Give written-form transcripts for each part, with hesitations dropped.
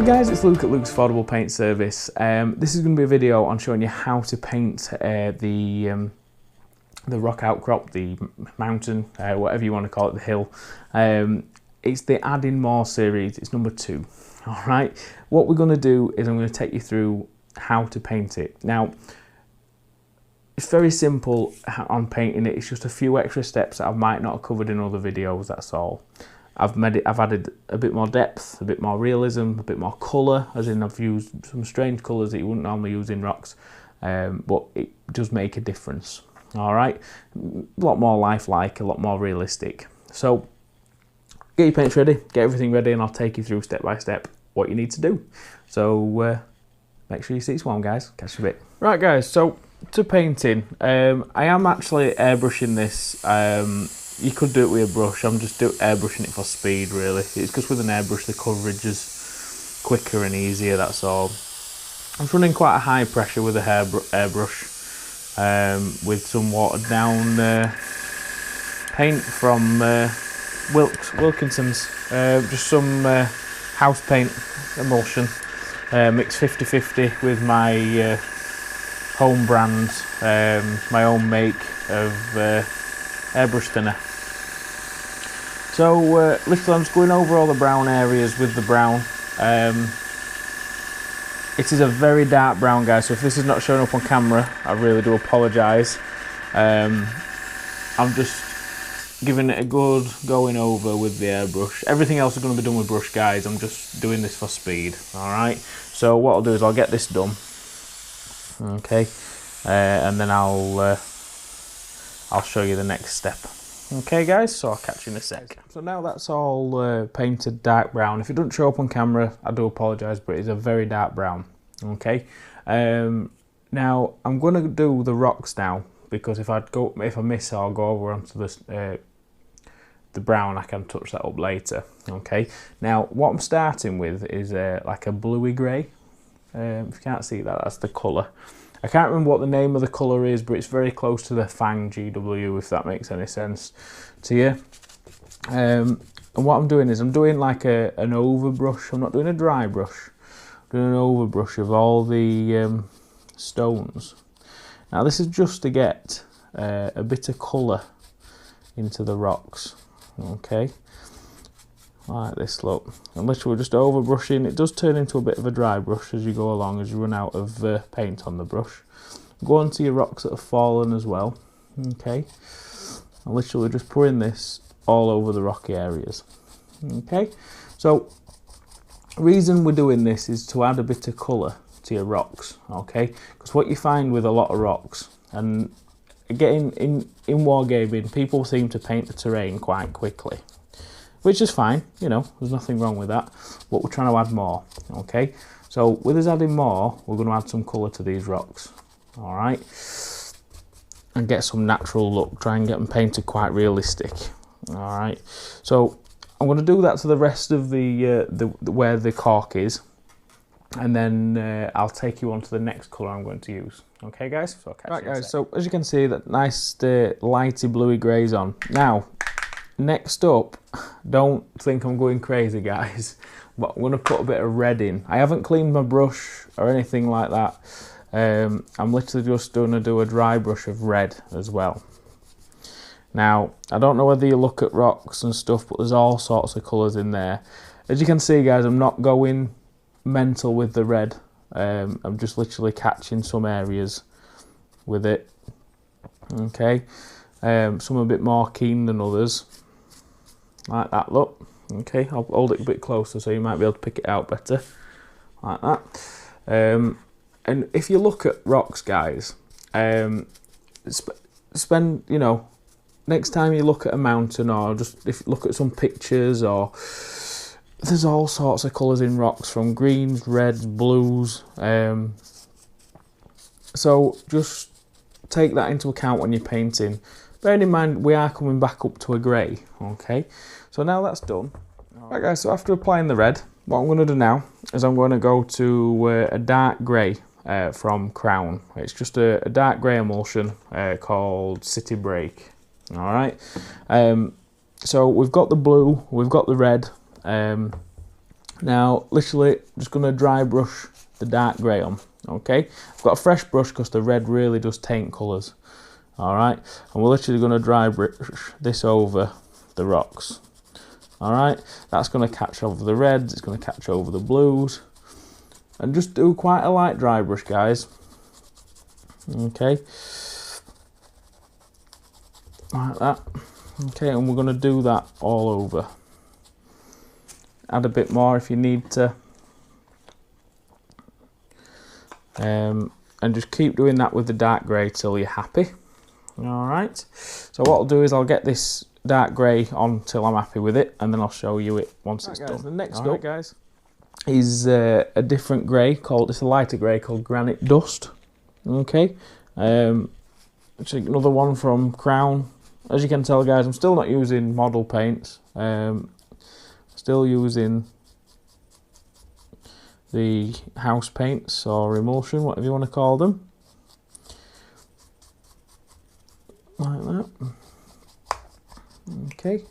guys, it's Luke at Luke's Affordable Paint Service. This is going to be a video on showing you how to paint the rock outcrop, the mountain, whatever you want to call it, the hill. It's the Adding More series, it's number 2. Alright, what we're going to do is I'm going to take you through how to paint it. Now, it's very simple on painting it, it's just a few extra steps that I might not have covered in other videos, that's all. I've added a bit more depth, a bit more realism, a bit more colour, as in I've used some strange colours that you wouldn't normally use in rocks, but it does make a difference. Alright, a lot more lifelike, a lot more realistic. So, get your paints ready, get everything ready, and I'll take you through step by step what you need to do. So, make sure you see this one, guys. Catch you a bit. Right, guys, so to painting, I am actually airbrushing this. You could do it with a brush, I'm just airbrushing it for speed really. It's because with an airbrush the coverage is quicker and easier, that's all. I'm running quite a high pressure with a airbrush with some watered down paint from Wilkinson's, just some house paint emulsion, mixed 50-50 with my home brand, my own make of airbrush thinner. So literally I'm just going over all the brown areas with the brown. It is a very dark brown, guys, so if this is not showing up on camera, I really do apologise. I'm just giving it a good going over with the airbrush. Everything else is going to be done with brush, guys. I'm just doing this for speed. Alright, so what I'll do is I'll get this done. Okay, and then I'll show you the next step. Okay guys, so I'll catch you in a sec. So now that's all painted dark brown. If it doesn't show up on camera, I do apologise, but it's a very dark brown. Okay, now I'm going to do the rocks now, because if I miss, I'll go over onto the brown. I can touch that up later. Okay, now what I'm starting with is like a bluey grey. If you can't see that, that's the colour. I can't remember what the name of the colour is, but it's very close to the Fang GW, if that makes any sense to you. And what I'm doing is I'm doing like an overbrush. I'm not doing a dry brush. I'm doing an overbrush of all the stones. Now this is just to get a bit of colour into the rocks. Okay, like this, look. And literally just overbrushing. It does turn into a bit of a dry brush as you go along, as you run out of paint on the brush. Go on to your rocks that have fallen as well. Okay, I'm literally just pouring this all over the rocky areas. Okay, so the reason we're doing this is to add a bit of colour to your rocks. Okay, because what you find with a lot of rocks, and again in Wargaming, people seem to paint the terrain quite quickly, which is fine, you know, there's nothing wrong with that, but we're trying to add more. Okay, so with us adding more, we're going to add some colour to these rocks. Alright, and get some natural look, try and get them painted quite realistic. Alright, so I'm going to do that to the rest of the where the cork is, and then I'll take you on to the next colour I'm going to use. Okay guys, so I'll catch you in a sec. Right guys, so as you can see, that nice lighty bluey grey's on. Now, next up, don't think I'm going crazy guys, but I'm going to put a bit of red in. I haven't cleaned my brush or anything like that. I'm literally just going to do a dry brush of red as well. Now, I don't know whether you look at rocks and stuff, but there's all sorts of colours in there. As you can see guys, I'm not going mental with the red. I'm just literally catching some areas with it. Okay, some a bit more keen than others. Like that, look. Okay, I'll hold it a bit closer so you might be able to pick it out better. Like that. And if you look at rocks, guys, spend, you know, next time you look at a mountain, or just if you look at some pictures, or there's all sorts of colours in rocks, from greens, reds, blues. So just take that into account when you're painting. Bearing in mind, we are coming back up to a grey. Okay, so now that's done. Right guys, so after applying the red, what I'm going to do now is I'm going to go to a dark grey from Crown. It's just a dark grey emulsion called City Break. Alright, so we've got the blue, we've got the red, Now, literally, just going to dry brush the dark grey on, okay? I've got a fresh brush because the red really does taint colours, alright? And we're literally going to dry brush this over the rocks, alright? That's going to catch over the reds, it's going to catch over the blues, and just do quite a light dry brush, guys, okay? Like that, okay, and we're going to do that all over. Add a bit more if you need to, and just keep doing that with the dark grey till you're happy. Alright, so what I'll do is I'll get this dark grey on till I'm happy with it, and then I'll show you it once it's done. The next up, guys, is a different grey called, it's a lighter grey called Granite Dust. Okay, it's another one from Crown. As you can tell, guys, I'm still not using model paints. Still using the house paints or emulsion, whatever you want to call them. Like that. Okay.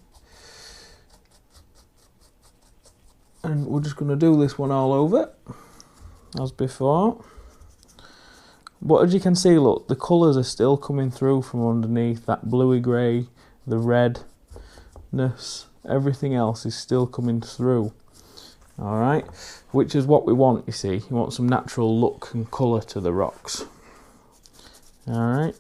And we're just going to do this one all over, as before. But as you can see, look, the colours are still coming through from underneath. That bluey grey, the redness, everything else is still coming through. Alright, which is what we want, you see. You want some natural look and colour to the rocks. Alright,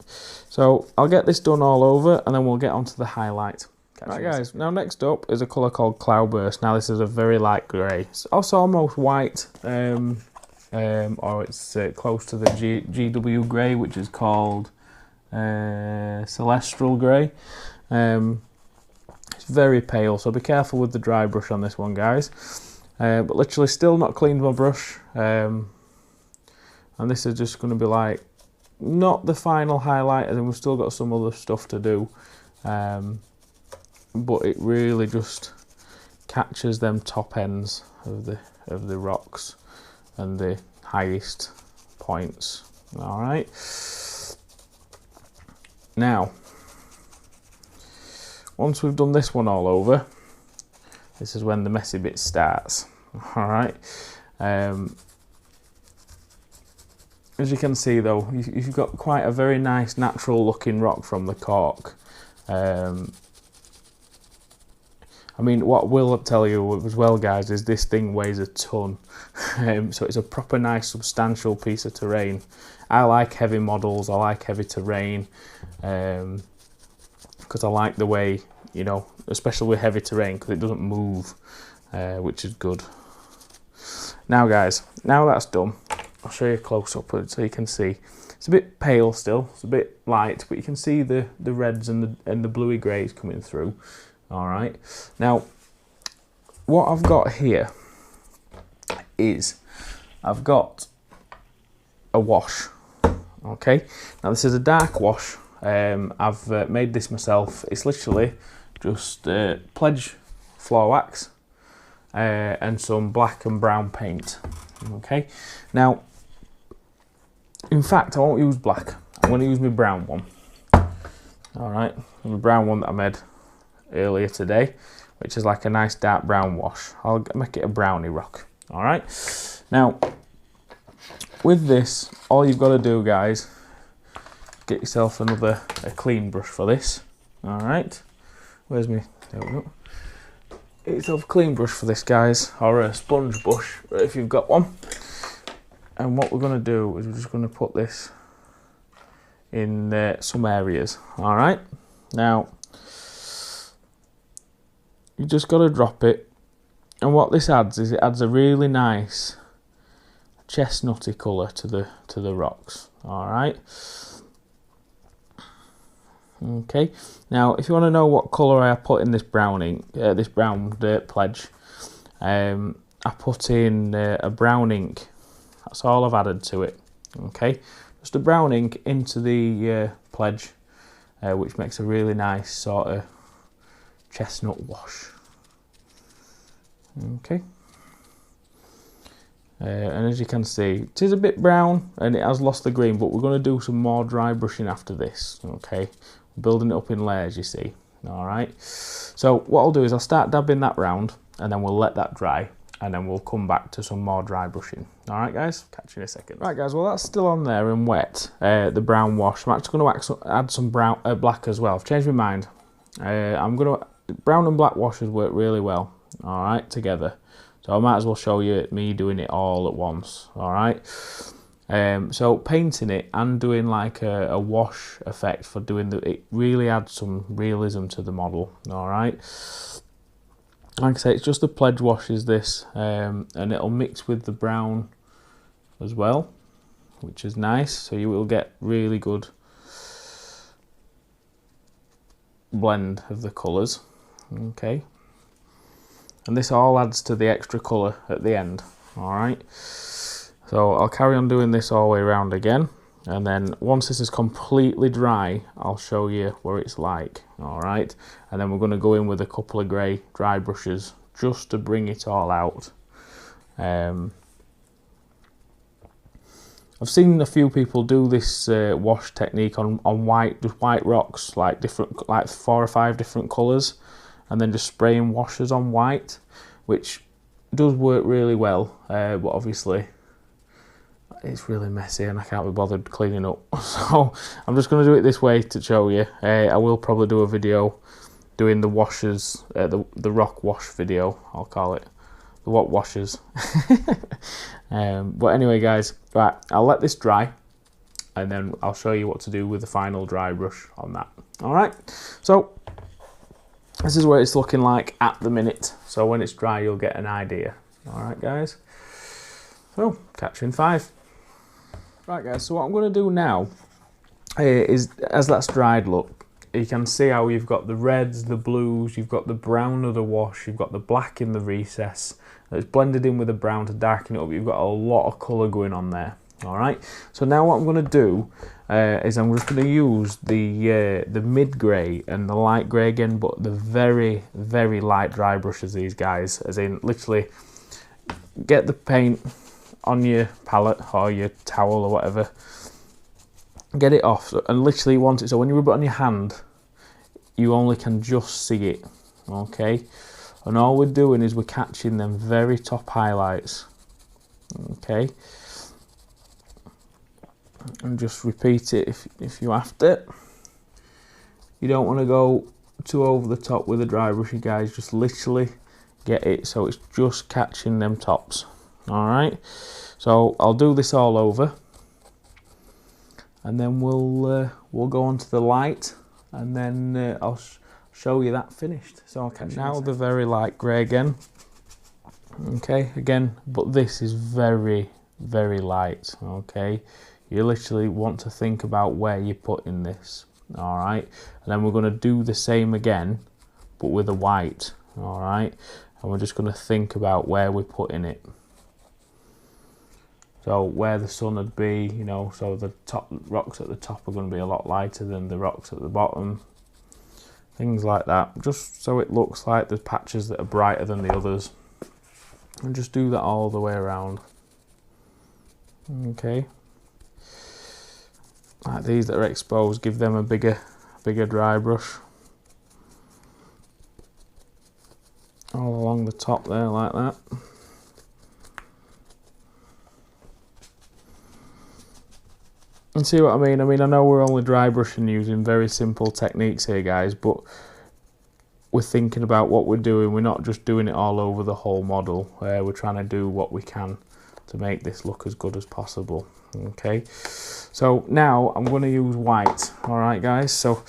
so I'll get this done all over and then we'll get onto the highlight. Right, guys, now next up is a colour called Cloudburst. Now this is a very light grey. It's also almost white, or it's close to the GW grey, which is called Celestial grey. It's very pale, so be careful with the dry brush on this one, guys. But literally still not cleaned my brush, and this is just going to be like not the final highlight, and then we've still got some other stuff to do, but it really just captures them top ends of the rocks and the highest points. All right, now once we've done this one all over, this is when the messy bit starts. All right. As you can see, though, you've got quite a very nice natural looking rock from the cork. I mean, what will tell you as well, guys, is this thing weighs a ton. So it's a proper nice substantial piece of terrain. I like heavy models, I like heavy terrain, because I like the way, you know, especially with heavy terrain, because it doesn't move, which is good. Now, guys, now that's done, I'll show you a close up so you can see. It's a bit pale still, it's a bit light, but you can see the reds and the bluey greys coming through. All right, now what I've got here is I've got a wash. Okay, now this is a dark wash. I've made this myself. It's literally just Pledge floor wax and some black and brown paint. Okay, now in fact I won't use black, I'm going to use my brown one. All right, the brown one that I made earlier today, which is like a nice dark brown wash. I'll make it a brownie rock. All right, now with this, all you've got to do, guys, get yourself a clean brush for this. All right, where's me? There we go. Get yourself a clean brush for this, guys, or a sponge brush if you've got one. And what we're going to do is we're just going to put this in some areas. All right, now you just got to drop it, and what this adds is it adds a really nice chestnutty colour to the rocks. All right. Okay. Now, if you want to know what colour I put in this brown ink, this brown dirt Pledge, I put in a brown ink. That's all I've added to it. Okay, just a brown ink into the Pledge, which makes a really nice sort of chestnut wash. Okay, and as you can see, it is a bit brown and it has lost the green, but we're going to do some more dry brushing after this. Okay, we're building it up in layers, you see. All right, so what I'll do is I'll start dabbing that round and then we'll let that dry and then we'll come back to some more dry brushing. All right, guys, catch you in a second. Right, guys, well, that's still on there and wet, the brown wash. I'm actually going to add some brown, black as well. I've changed my mind. Brown and black washes work really well, all right, together. So I might as well show you me doing it all at once, all right. So painting it and doing like a wash effect for doing it really adds some realism to the model, all right. Like I say, it's just a pledge wash is this, and it'll mix with the brown as well, which is nice. So you will get really good blend of the colours, okay. And this all adds to the extra colour at the end, all right. So I'll carry on doing this all the way around again, and then once this is completely dry, I'll show you what it's like, all right. And then we're going to go in with a couple of grey dry brushes just to bring it all out. I've seen a few people do this wash technique on just white rocks, like 4 or 5 different colours, and then just spraying washers on white, which does work really well, but obviously it's really messy and I can't be bothered cleaning up. So I'm just going to do it this way to show you. I will probably do a video doing the washers, the rock wash video, I'll call it. The what washers. But anyway, guys, right, I'll let this dry and then I'll show you what to do with the final dry brush on that. All right, so this is what it's looking like at the minute. So when it's dry, you'll get an idea. All right, guys. So catch you in 5. Right, guys, so what I'm going to do now is, as that's dried, look, you can see how you've got the reds, the blues, you've got the brown of the wash, you've got the black in the recess. It's blended in with the brown to darken it up. You've got a lot of colour going on there. All right, so now what I'm going to do is I'm just going to use the mid grey and the light grey again, but the very, very light dry brushes, these guys, as in literally get the paint on your palette or your towel or whatever, get it off, and literally want it so when you rub it on your hand you only can just see it, okay. And all we're doing is we're catching them very top highlights, okay, and just repeat it if you have to. You don't want to go too over the top with the dry brush, you guys, just literally get it so it's just catching them tops. All right, so I'll do this all over and then we'll go on to the light, and then I'll show you that finished. So I'll catch you now the very light grey again, okay, again, but this is very, very light, okay. You literally want to think about where you're putting this, all right. And then we're going to do the same again but with a white, all right, and we're just going to think about where we're putting it. So where the sun would be, you know, so the top rocks at the top are going to be a lot lighter than the rocks at the bottom. Things like that, just so it looks like there's patches that are brighter than the others. And just do that all the way around. Okay. Like these that are exposed, give them a bigger dry brush. All along the top there like that. And see what I mean? I know we're only dry brushing using very simple techniques here, guys, but we're thinking about what we're doing. We're not just doing it all over the whole model. We're trying to do what we can to make this look as good as possible. Okay, so now I'm going to use white. All right, guys, so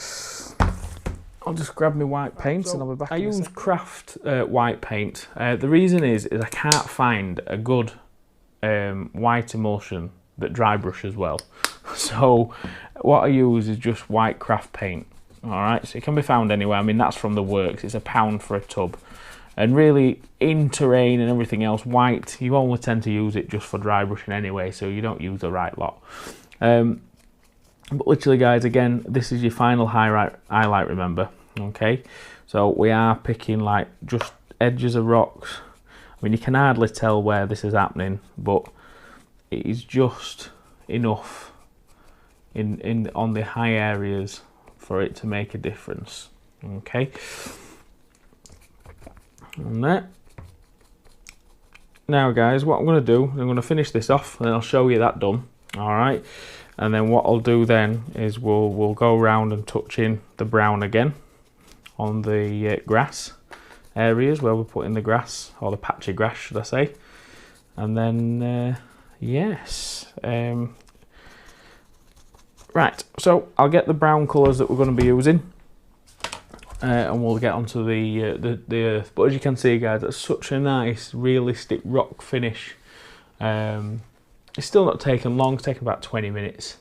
I'll just grab my white paint and I'll be back. I use craft white paint. The reason is I can't find a good white emulsion that dry brushes well. So what I use is just white craft paint. All right, so it can be found anywhere. I mean, that's from the works. It's £1 for a tub. And really, in terrain and everything else, white, you only tend to use it just for dry brushing anyway, so you don't use the right lot. But literally, guys, again, this is your final highlight, remember, okay? So we are picking like just edges of rocks. I mean, you can hardly tell where this is happening, but it is just enough on the high areas for it to make a difference, okay? And that, now guys, what I'm going to do, I'm going to finish this off and I'll show you that done. Alright, and then what I'll do then is we'll go around and touch in the brown again on the grass areas where we're putting the grass, or the patch of grass should I say. And then yes, right, so I'll get the brown colours that we're going to be using, and we'll get onto the earth. But as you can see guys, that's such a nice realistic rock finish. It's still not taken long, it's taken about 20 minutes.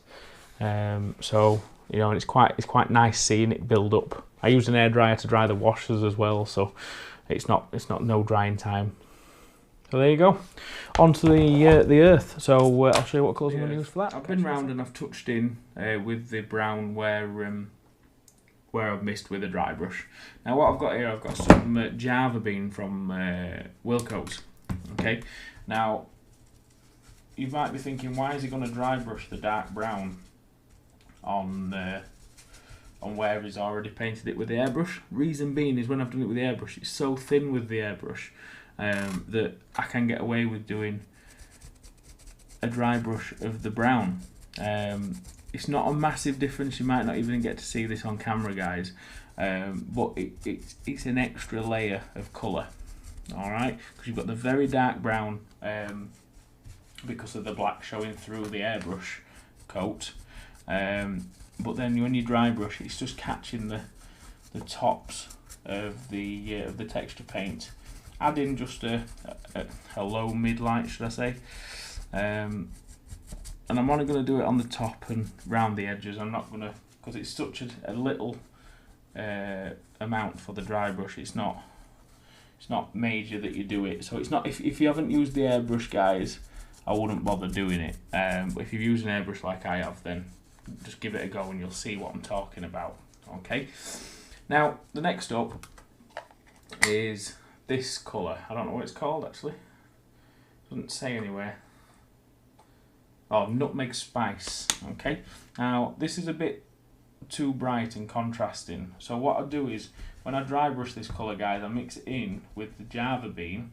So you know, and it's quite nice seeing it build up. I use an airdryer to dry the washers as well, so it's not no drying time. So there you go. Onto the earth. So I'll show you what colours I'm going to use for that. I've been round and I've touched in with the brown where I've missed with a dry brush. Now what I've got here, I've got some Java bean from Wilco's. Okay. Now you might be thinking, why is he going to dry brush the dark brown on where he's already painted it with the airbrush? Reason being is when I've done it with the airbrush, it's so thin with the airbrush that I can get away with doing a dry brush of the brown. It's not a massive difference, you might not even get to see this on camera guys, but it's an extra layer of colour, alright, because you've got the very dark brown because of the black showing through the airbrush coat, but then when you dry brush, it's just catching the tops of the texture paint, adding just a low mid light should I say, and I'm only going to do it on the top and round the edges. I'm not going to, because it's such a little amount for the dry brush, it's not major that you do it, so it's not, if you haven't used the airbrush guys, I wouldn't bother doing it, but if you've used an airbrush like I have, then just give it a go and you'll see what I'm talking about. Okay, now the next up is this colour. I don't know what it's called actually, doesn't say anywhere. Oh, nutmeg spice. Okay, now this is a bit too bright and contrasting, so what I do is when I dry brush this colour guys, I mix it in with the Java bean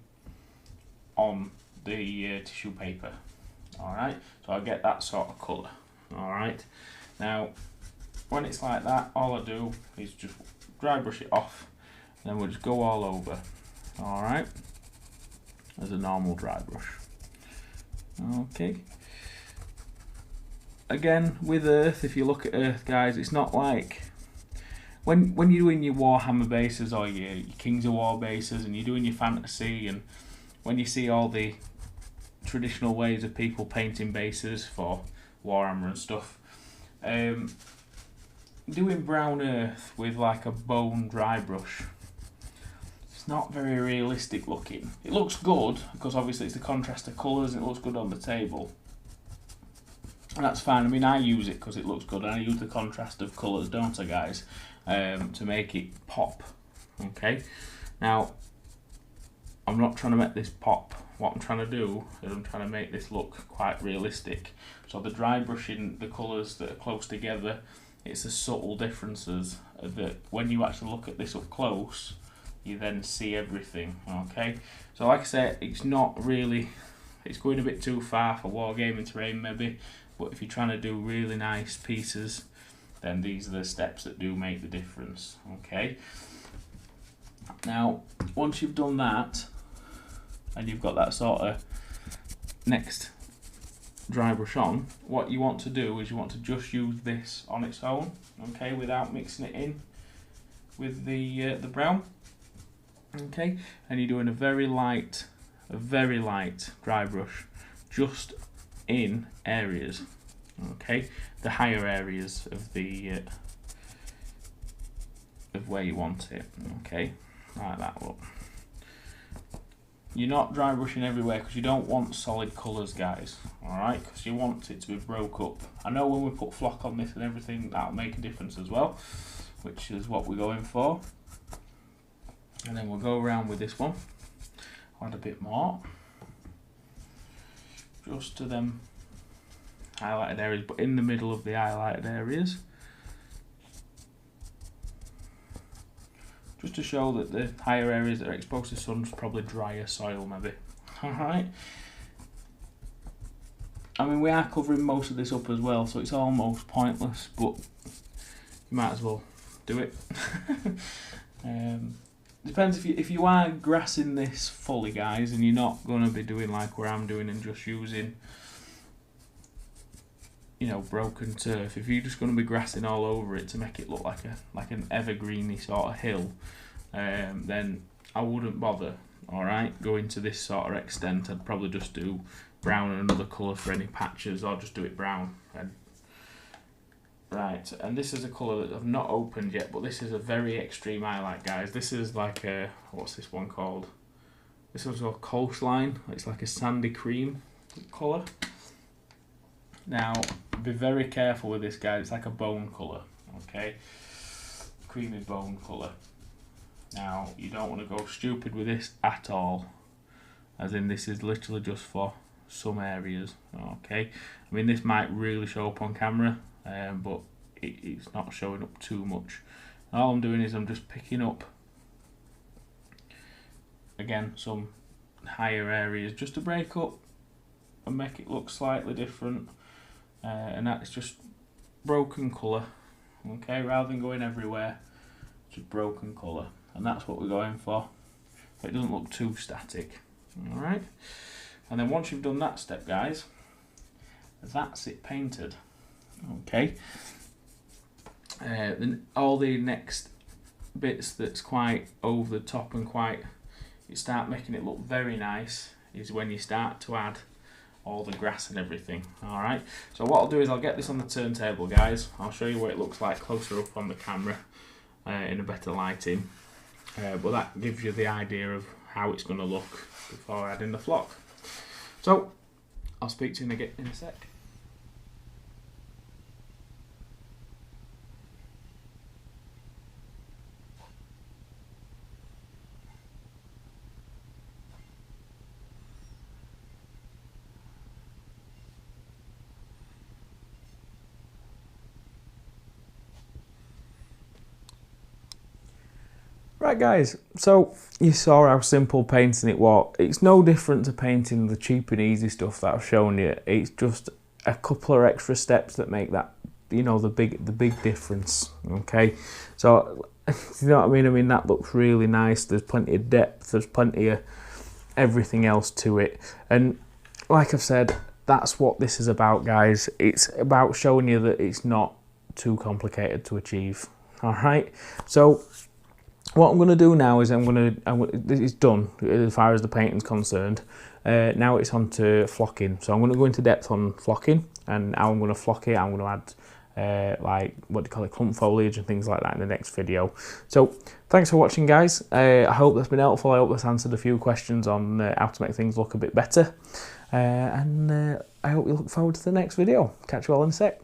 on the tissue paper. Alright, so I get that sort of colour. Alright, now when it's like that, all I do is just dry brush it off, and then we'll just go all over. Alright, as a normal dry brush. Okay, again with earth, if you look at earth guys, it's not like when you're doing your Warhammer bases or your Kings of War bases and you're doing your fantasy, and when you see all the traditional ways of people painting bases for Warhammer and stuff, doing brown earth with like a bone dry brush, it's not very realistic looking. It looks good because obviously it's the contrast of colours and it looks good on the table, and that's fine. I mean, I use it because it looks good, and I use the contrast of colours, don't I guys, to make it pop. Okay, now I'm not trying to make this pop. What I'm trying to do is I'm trying to make this look quite realistic. So the dry brushing the colours that are close together, it's the subtle differences that when you actually look at this up close, you then see everything. Okay, so like I said, it's not really, it's going a bit too far for wargaming terrain maybe, but if you're trying to do really nice pieces, then these are the steps that do make the difference. Okay, now once you've done that and you've got that sort of next dry brush on, what you want to do is you want to just use this on its own, okay, without mixing it in with the brown. Okay, and you're doing a very light dry brush just in areas, okay, the higher areas of the of where you want it. Okay, like that. Look, you're not dry brushing everywhere because you don't want solid colours guys, alright, because you want it to be broke up. I know when we put flock on this and everything, that'll make a difference as well, which is what we're going for. And then we'll go around with this one, add a bit more just to them highlighted areas, but in the middle of the highlighted areas, just to show that the higher areas that are exposed to sun is probably drier soil maybe. Alright. I mean, we are covering most of this up as well, so it's almost pointless, but you might as well do it. Depends if you are grassing this fully, guys, and you're not going to be doing like where I'm doing and just using, you know, broken turf. If you're just going to be grassing all over it to make it look like an evergreeny sort of hill, then I wouldn't bother. All right, going to this sort of extent, I'd probably just do brown and another colour for any patches, or just do it brown. Right, and this is a colour that I've not opened yet, but this is a very extreme highlight, guys. This is like a, what's this one called? This one's called Coastline. It's like a sandy cream colour. Now, be very careful with this, guys. It's like a bone colour, okay? Creamy bone colour. Now, you don't want to go stupid with this at all, as in this is literally just for some areas, okay? I mean, this might really show up on camera, but it's not showing up too much. All I'm doing is I'm just picking up, again, some higher areas just to break up and make it look slightly different, and that's just broken colour, okay? Rather than going everywhere, just broken colour, and that's what we're going for, so it doesn't look too static. Alright, and then once you've done that step, guys, that's it painted. Okay, then all the next bits that's quite over the top and you start making it look very nice is when you start to add all the grass and everything. Alright, so what I'll do is I'll get this on the turntable, guys. I'll show you what it looks like closer up on the camera in a better lighting, but that gives you the idea of how it's going to look before adding the flock. So I'll speak to you again in a sec. Right, guys, so you saw how simple painting it was. It's no different to painting the cheap and easy stuff that I've shown you. It's just a couple of extra steps that make that, you know, the big difference. Okay, so you know what I mean? I mean, that looks really nice. There's plenty of depth. There's plenty of everything else to it. And like I've said, that's what this is about, guys. It's about showing you that it's not too complicated to achieve. All right, so what I'm going to do now is this is done as far as the painting's concerned. Now it's on to flocking. So I'm going to go into depth on flocking and how I'm going to flock it. I'm going to add like, what do you call it, clump foliage and things like that in the next video. So thanks for watching, guys. I hope that's been helpful. I hope that's answered a few questions on how to make things look a bit better. And I hope you look forward to the next video. Catch you all in a sec.